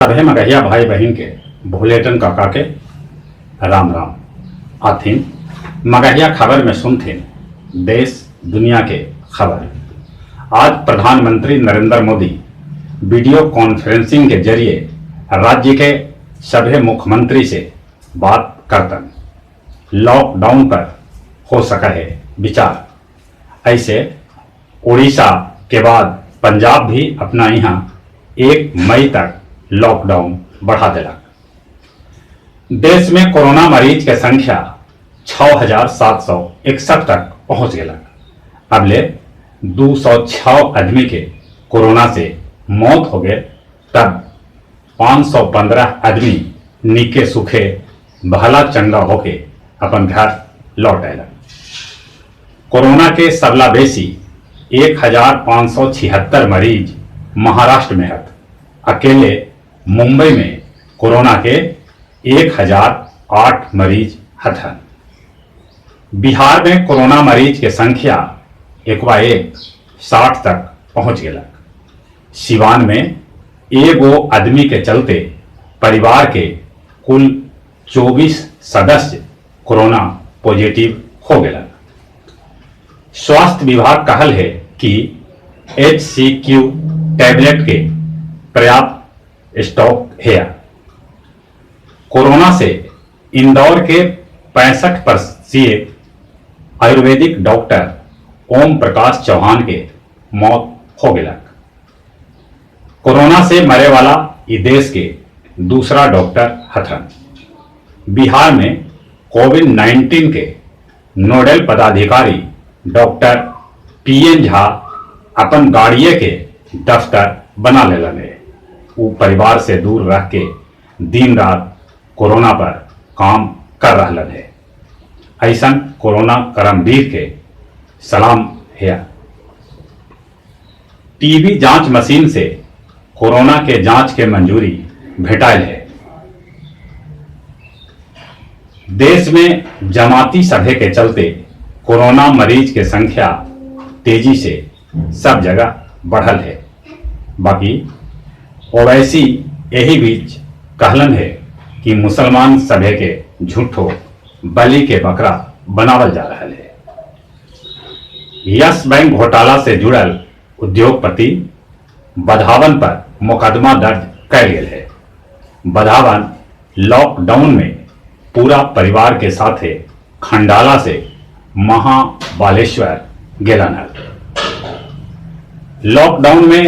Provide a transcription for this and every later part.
सभे मगहिया भाई बहन के भोलेटन काका के राम राम आथिन मगहिया खबर में सुनथिन देश दुनिया के खबर। आज प्रधानमंत्री नरेंद्र मोदी वीडियो कॉन्फ्रेंसिंग के जरिए राज्य के सभी मुख्यमंत्री से बात करतन। लॉकडाउन पर हो सका है विचार। ऐसे उड़ीसा के बाद पंजाब भी अपना यहाँ 1 मई तक लॉकडाउन बढ़ा देलक। देश में कोरोना मरीज के संख्या 6,761 तक पहुंच गलक। अबले 206 आदमी के कोरोना से मौत हो गए, तब 515 आदमी निके सुखे भला चंगा होके अपन घर लौट आयलक। कोरोना के सबला बेसी 1,576 मरीज महाराष्ट्र में हत। अकेले मुंबई में कोरोना के 1,008 मरीज हथन। बिहार में कोरोना मरीज के संख्या 60 तक पहुंच गलक। सिवान में एगो आदमी के चलते परिवार के कुल 24 सदस्य कोरोना पॉजिटिव हो गलक। स्वास्थ्य विभाग कहल है कि HCQ टैबलेट के पर्याप्त स्टॉक है। कोरोना से इंदौर के 65 वर्षीय आयुर्वेदिक डॉक्टर ओम प्रकाश चौहान के मौत हो गलक। कोरोना से मरे वाला इस देश के दूसरा डॉक्टर हथन। बिहार में कोविड-19 के नोडल पदाधिकारी डॉक्टर PN झा अपन गाड़िए के दफ्तर बना लेलने। वो परिवार से दूर रह के दिन रात कोरोना पर काम कर रहलन है। ऐसन कोरोना करमवीर के सलाम है। टीबी जांच मशीन से कोरोना के जांच के मंजूरी भेटायल है। देश में जमाती सभे के चलते कोरोना मरीज के संख्या तेजी से सब जगह बढ़ल है। बाकी ओवैसी यही बीच कहलन है कि मुसलमान सभे के झूठो बलि के बकरा बनावल जा रहा है। यस बैंक घोटाला से जुड़ल उद्योगपति बधावन पर मुकदमा दर्ज कर गया है। बधावन लॉकडाउन में पूरा परिवार के साथ खंडाला से महाबालेश्वर गेलन है। लॉकडाउन में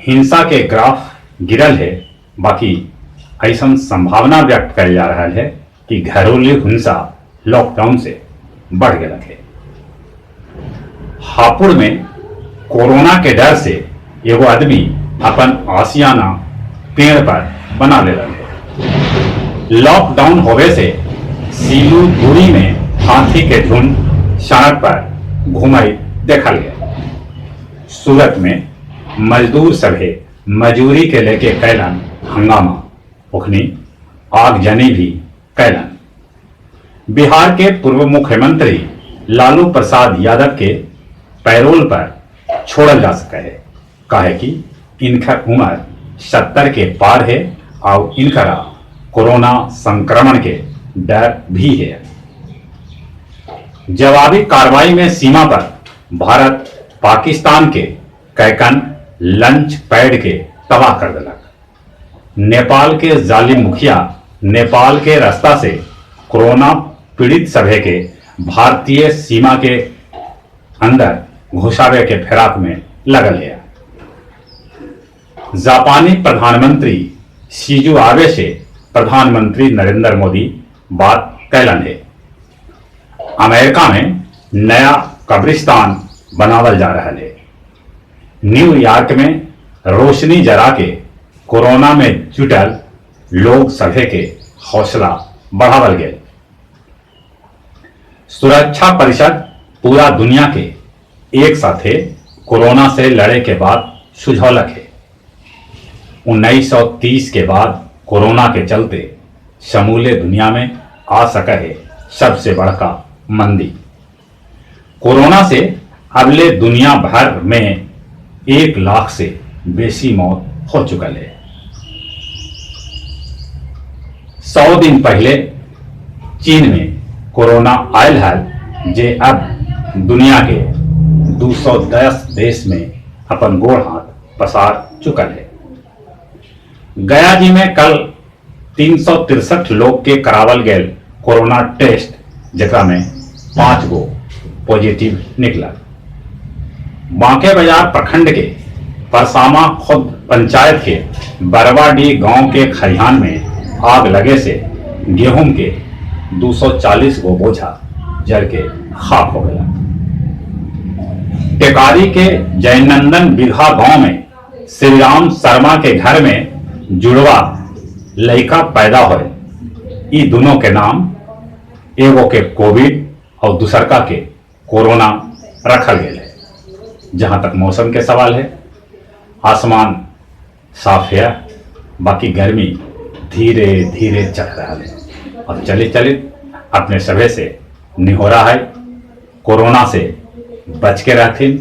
हिंसा के ग्राफ गिरल है। बाकी ऐसा संभावना व्यक्त कर जा रहा है कि घरेलू हिंसा लॉकडाउन से बढ़ गया है। हापुड़ में कोरोना के डर से एगो आदमी अपन आसियाना पेड़ पर बना ले रहे हैं। लॉकडाउन होवे से सिलीगुड़ी में हाथी के झुंड सड़क पर घुमाई देखल गया। सूरत में मजदूर सभे मजूरी के लेके कैलन हंगामा, उखनी आगजनी भी कैलन। बिहार के पूर्व मुख्यमंत्री लालू प्रसाद यादव के पैरोल पर छोड़ल जा सके है। काहे कि इनकर उम्र 70 के पार है और इनकरा कोरोना संक्रमण के डर भी है। जवाबी कार्रवाई में सीमा पर भारत पाकिस्तान के कैकन लंच पैड के तबाह कर दिलक। नेपाल के जालिम मुखिया नेपाल के रास्ता से कोरोना पीड़ित सभे के भारतीय सीमा के अंदर घुसावे के फिराक में लगल है। जापानी प्रधानमंत्री शिंजो आबे से प्रधानमंत्री नरेंद्र मोदी बात कैलन है। अमेरिका में नया कब्रिस्तान बनावल जा रहा है। न्यूयॉर्क में रोशनी जरा के कोरोना में जुटल लोग सभे के हौसला बढ़ावल गए। सुरक्षा परिषद पूरा दुनिया के एक साथे कोरोना से लड़े के बाद सुझौलक है। 1930 के बाद कोरोना के चलते समूले दुनिया में आ सका है सबसे बड़का मंदी। कोरोना से अगले दुनिया भर में 1 लाख से बेसी मौत हो चुकल है। 100 दिन पहले चीन में कोरोना आयल है जे अब दुनिया के 210 देश में अपन गोड़ हाथ पसार चुकल है। गया जी में कल 363 लोग के करावल गए कोरोना टेस्ट, जकरा में 5 गो पॉजिटिव निकला। बांके बाजार प्रखंड के परसामा खुद पंचायत के बरवाडी गांव के खरिहान में आग लगे से गेहूं के 240 गो बोझा जल के खाक हो गया। टेकारी के जयनंदन बिघा गांव में श्रीराम शर्मा के घर में जुड़वा लड़का पैदा हुए। ई दोनों के नाम एगो के कोविड और दूसरका के कोरोना रखल गए है। जहां तक मौसम के सवाल है, आसमान साफ है, बाकी गर्मी धीरे धीरे चढ़ रहा है। और चलित चलित अपने सभे से निहोरा है, कोरोना से बच के रहथिन।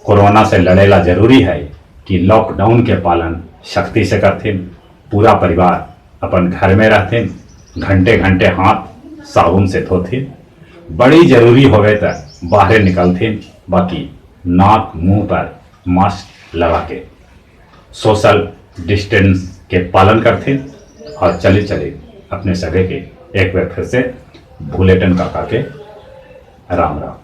कोरोना से लड़ेला जरूरी है कि लॉकडाउन के पालन सख्ती से करथिन। पूरा परिवार अपन घर में रहथिन, घंटे घंटे हाथ साबुन से धोथिन। बड़ी जरूरी होवे तो बाहर निकलथिन, बाकी नाक मुंह पर मास्क लगा के सोशल डिस्टेंस के पालन करथिन। और चली चली अपने सगे के एक बार फिर से भूलेटन काका के राम राम।